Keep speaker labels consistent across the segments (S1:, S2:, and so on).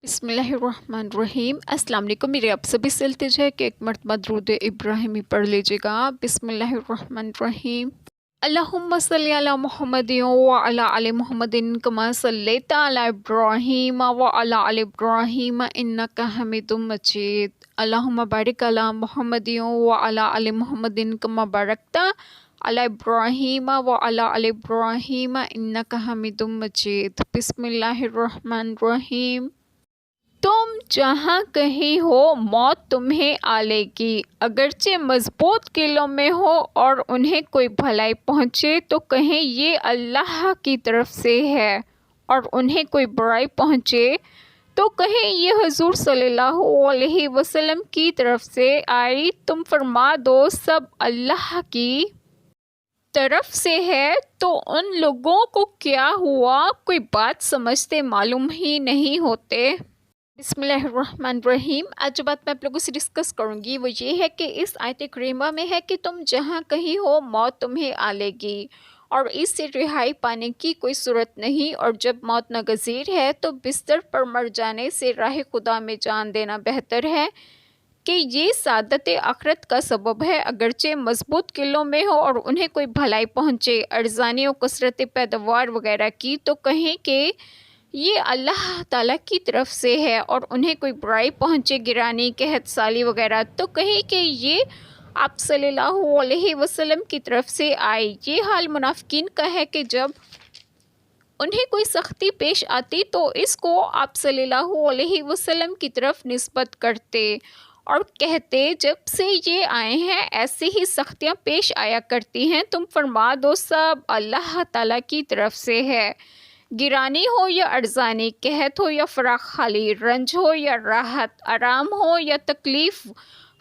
S1: بسم اللہ الرحمن الرحیم۔ السلام علیکم۔ میرے آپ سبھی سے التجا ہے کہ ایک مرتبہ درود ابراہیمی پڑھ لیجیے گا۔ بسم اللہ الرحمن الرحیم۔ اللہم صلی علی محمد وعلی آل محمد کما صلیت علی ابراہیم وعلی آل ابراہیم انک حمید مجید۔ اللہم بارک علی محمد وعلی آل محمد کما بارکت علی ابراہیم وعلی آل ابراہیم انک حمید مجید۔ بسم اللہ الرحمن الرحیم۔ تم جہاں کہیں ہو موت تمہیں آ لے گی، اگرچہ مضبوط قلعوں میں ہو اور انہیں کوئی بھلائی پہنچے تو کہیں یہ اللہ کی طرف سے ہے، اور انہیں کوئی برائی پہنچے تو کہیں یہ حضور صلی اللہ علیہ وسلم کی طرف سے آئی۔ تم فرما دو سب اللہ کی طرف سے ہے۔ تو ان لوگوں کو کیا ہوا، کوئی بات سمجھتے معلوم ہی نہیں ہوتے۔ بسم اللہ الرحمن الرحیم۔ آج جو بات میں آپ لوگوں سے ڈسکس کروں گی وہ یہ ہے کہ اس آیت کریمہ میں ہے کہ تم جہاں کہیں ہو موت تمہیں آ لے گی اور اس سے رہائی پانے کی کوئی صورت نہیں، اور جب موت ناگزیر ہے تو بستر پر مر جانے سے راہ خدا میں جان دینا بہتر ہے کہ یہ سعادت آخرت کا سبب ہے، اگرچہ مضبوط قلعوں میں ہو اور انہیں کوئی بھلائی پہنچے، ارزانی و کثرت پیداوار وغیرہ کی، تو کہیں کہ یہ اللہ تعالیٰ کی طرف سے ہے، اور انہیں کوئی برائی پہنچے، گرانی، قحط سالی وغیرہ، تو کہیں کہ یہ آپ صلی اللہ علیہ وسلم کی طرف سے آئی۔ یہ حال منافقین کا ہے کہ جب انہیں کوئی سختی پیش آتی تو اس کو آپ صلی اللہ علیہ وسلم کی طرف نسبت کرتے اور کہتے جب سے یہ آئے ہیں ایسی ہی سختیاں پیش آیا کرتی ہیں۔ تم فرما دو سب اللہ تعالیٰ کی طرف سے ہے، گرانی ہو یا ارزانی، قحط ہو یا فراخ خالی، رنج ہو یا راحت، آرام ہو یا تکلیف،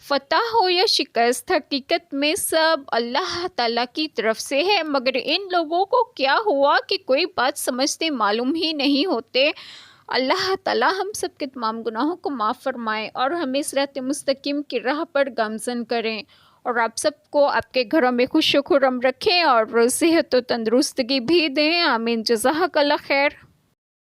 S1: فتح ہو یا شکست، حقیقت میں سب اللہ تعالیٰ کی طرف سے ہے، مگر ان لوگوں کو کیا ہوا کہ کوئی بات سمجھتے معلوم ہی نہیں ہوتے۔ اللہ تعالیٰ ہم سب کے تمام گناہوں کو معاف فرمائے اور ہمیں صراط مستقیم کی راہ پر گامزن کریں، اور آپ سب کو آپ کے گھروں میں خوش و خرم رکھیں اور صحت و تندرستگی بھی دیں۔ آمین۔ جزاک اللہ خیر۔